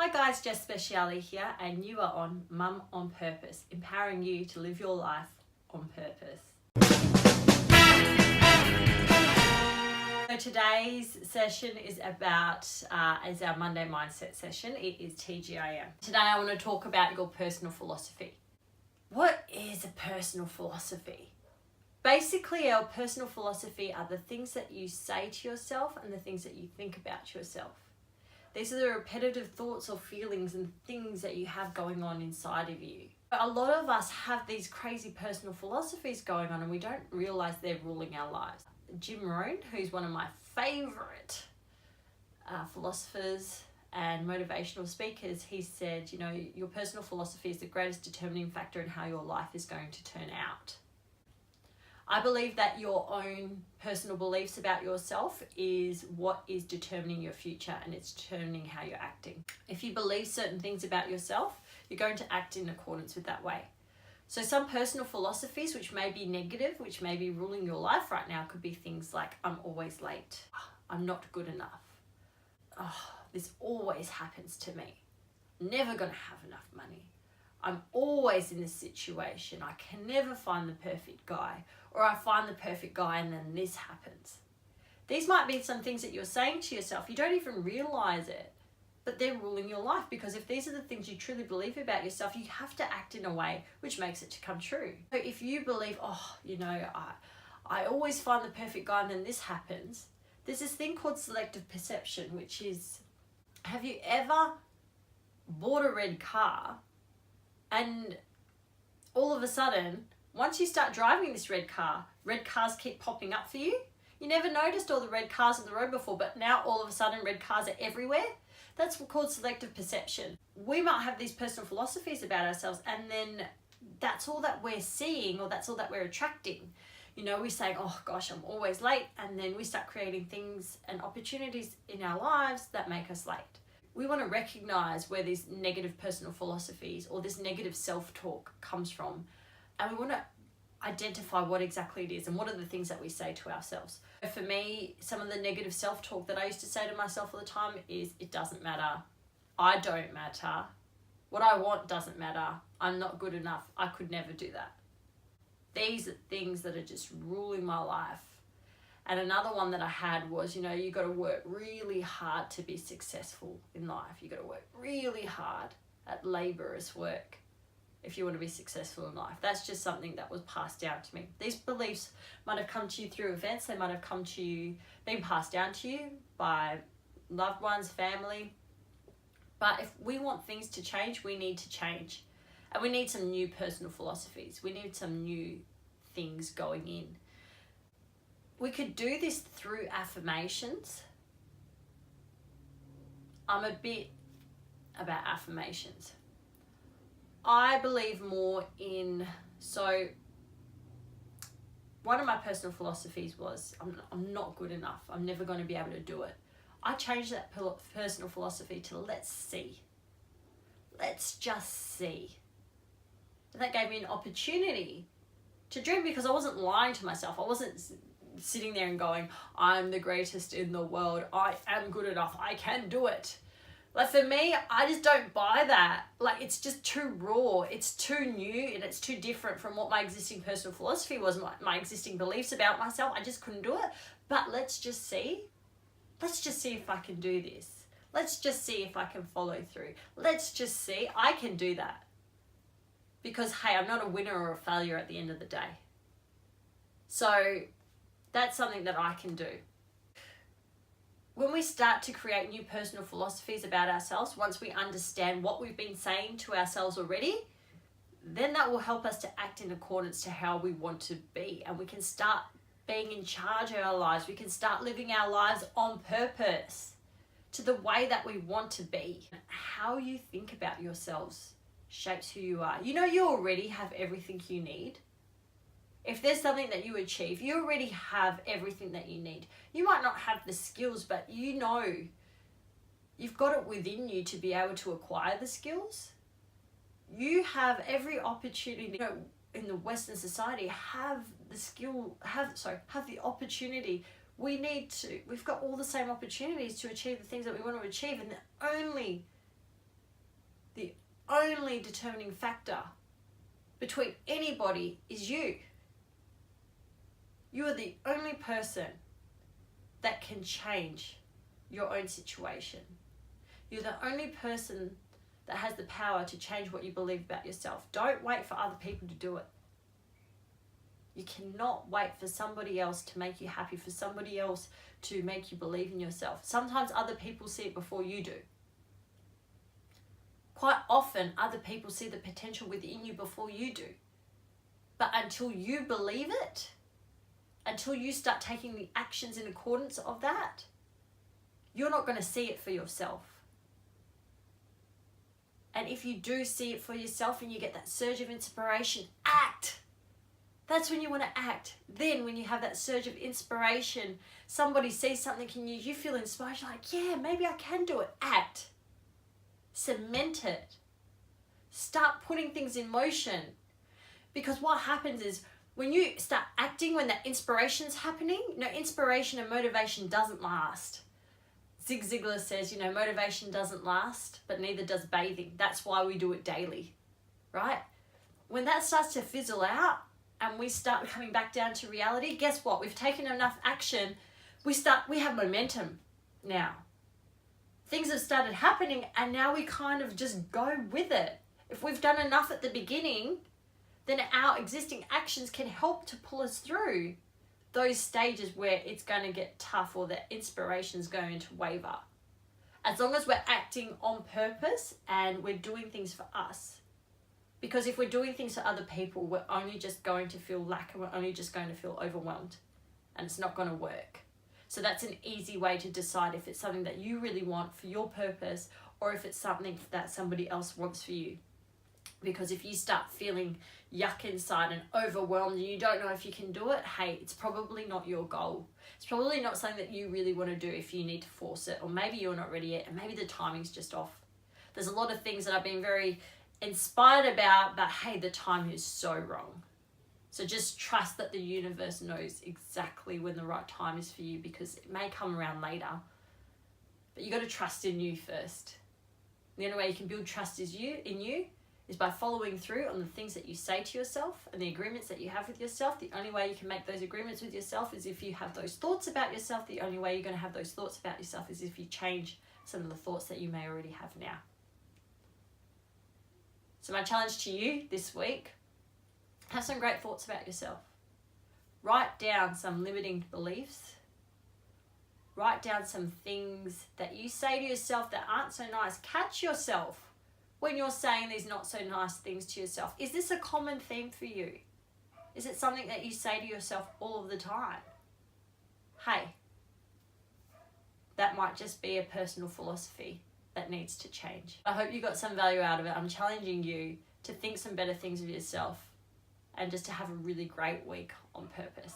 Hi guys, Jess Speciale here, and you are on Mum on Purpose, empowering you to live your life on purpose. So today's session is is our Monday Mindset session. It is TGIM. Today I want to talk about your personal philosophy. What is a personal philosophy? Basically, our personal philosophy are the things that you say to yourself and the things that you think about yourself. These are the repetitive thoughts or feelings and things that you have going on inside of you. A lot of us have these crazy personal philosophies going on and we don't realize they're ruling our lives. Jim Rohn, who's one of my favorite philosophers and motivational speakers, he said, your personal philosophy is the greatest determining factor in how your life is going to turn out. I believe that your own personal beliefs about yourself is what is determining your future, and it's determining how you're acting. If you believe certain things about yourself, you're going to act in accordance with that way. So some personal philosophies which may be negative, which may be ruling your life right now, could be things like, I'm always late, I'm not good enough, this always happens to me, never going to have enough money, I'm always in this situation, I can never find the perfect guy, or I find the perfect guy and then this happens. These might be some things that you're saying to yourself. You don't even realize it, but they're ruling your life, because if these are the things you truly believe about yourself, you have to act in a way which makes it to come true. So if you believe, I always find the perfect guy and then this happens, there's this thing called selective perception, which is, have you ever bought a red car and all of a sudden, once you start driving this red cars keep popping up for you? You never noticed all the red cars on the road before, but now all of a sudden red cars are everywhere? That's called selective perception. We might have these personal philosophies about ourselves, and then that's all that we're seeing, or that's all that we're attracting. We say, oh gosh, I'm always late, and then we start creating things and opportunities in our lives that make us late. We want to recognize where these negative personal philosophies or this negative self-talk comes from, and we want to identify what exactly it is and what are the things that we say to ourselves. For me, some of the negative self-talk that I used to say to myself all the time is, it doesn't matter, I don't matter, what I want doesn't matter, I'm not good enough, I could never do that. These are things that are just ruling my life. And another one that I had was, you got to work really hard to be successful in life. You got to work really hard at laborious work if you want to be successful in life. That's just something that was passed down to me. These beliefs might have come to you through events. They might have come to you, been passed down to you by loved ones, family. But if we want things to change, we need to change. And we need some new personal philosophies. We need some new things going in. We could do this through affirmations. I'm a bit about affirmations. I believe more in, so one of my personal philosophies was, I'm not good enough. I'm never going to be able to do it. I changed that personal philosophy to let's see. Let's just see. And that gave me an opportunity to dream, because I wasn't lying to myself. I wasn't sitting there and going, I'm the greatest in the world. I am good enough. I can do it. Like for me, I just don't buy that. Like it's just too raw. It's too new and it's too different from what my existing personal philosophy was, my existing beliefs about myself. I just couldn't do it. But let's just see. Let's just see if I can do this. Let's just see if I can follow through. Let's just see. I can do that. Because, hey, I'm not a winner or a failure at the end of the day. So that's something that I can do. When we start to create new personal philosophies about ourselves, once we understand what we've been saying to ourselves already, then that will help us to act in accordance to how we want to be. And we can start being in charge of our lives. We can start living our lives on purpose to the way that we want to be. How you think about yourselves shapes who you are. You already have everything you need. If there's something that you achieve, you already have everything that you need. You might not have the skills, but you've got it within you to be able to acquire the skills. You have every opportunity, in the Western society, have the opportunity. We've got all the same opportunities to achieve the things that we want to achieve, and the only only determining factor between anybody is you. You are the only person that can change your own situation. You're the only person that has the power to change what you believe about yourself. Don't wait for other people to do it. You cannot wait for somebody else to make you happy, for somebody else to make you believe in yourself. Sometimes other people see it before you do. Quite often, other people see the potential within you before you do. But until you believe it, until you start taking the actions in accordance of that, you're not going to see it for yourself. And if you do see it for yourself and you get that surge of inspiration, act. That's when you want to act. Then when you have that surge of inspiration, somebody sees something in you, you feel inspired, you're like, yeah, maybe I can do it. Act. Cement it. Start putting things in motion. Because what happens is when you start acting, when that inspiration's happening, inspiration and motivation doesn't last. Zig Ziglar says, motivation doesn't last, but neither does bathing. That's why we do it daily, right? When that starts to fizzle out and we start coming back down to reality, guess what? We've taken enough action. We have momentum now. Things have started happening and now we kind of just go with it. If we've done enough at the beginning, then our existing actions can help to pull us through those stages where it's going to get tough or the inspiration's going to waver. As long as we're acting on purpose and we're doing things for us. Because if we're doing things for other people, we're only just going to feel lack and we're only just going to feel overwhelmed. And it's not going to work. So that's an easy way to decide if it's something that you really want for your purpose or if it's something that somebody else wants for you. Because if you start feeling yuck inside and overwhelmed and you don't know if you can do it, hey, it's probably not your goal. It's probably not something that you really want to do if you need to force it, or maybe you're not ready yet and maybe the timing's just off. There's a lot of things that I've been very inspired about, but hey, the time is so wrong. So just trust that the universe knows exactly when the right time is for you, because it may come around later. But you got to trust in you first. The only way you can build trust in you is by following through on the things that you say to yourself and the agreements that you have with yourself. The only way you can make those agreements with yourself is if you have those thoughts about yourself. The only way you're going to have those thoughts about yourself is if you change some of the thoughts that you may already have now. So my challenge to you this week, have some great thoughts about yourself. Write down some limiting beliefs. Write down some things that you say to yourself that aren't so nice. Catch yourself when you're saying these not so nice things to yourself. Is this a common theme for you? Is it something that you say to yourself all of the time? Hey, that might just be a personal philosophy that needs to change. I hope you got some value out of it. I'm challenging you to think some better things of yourself and just to have a really great week on purpose.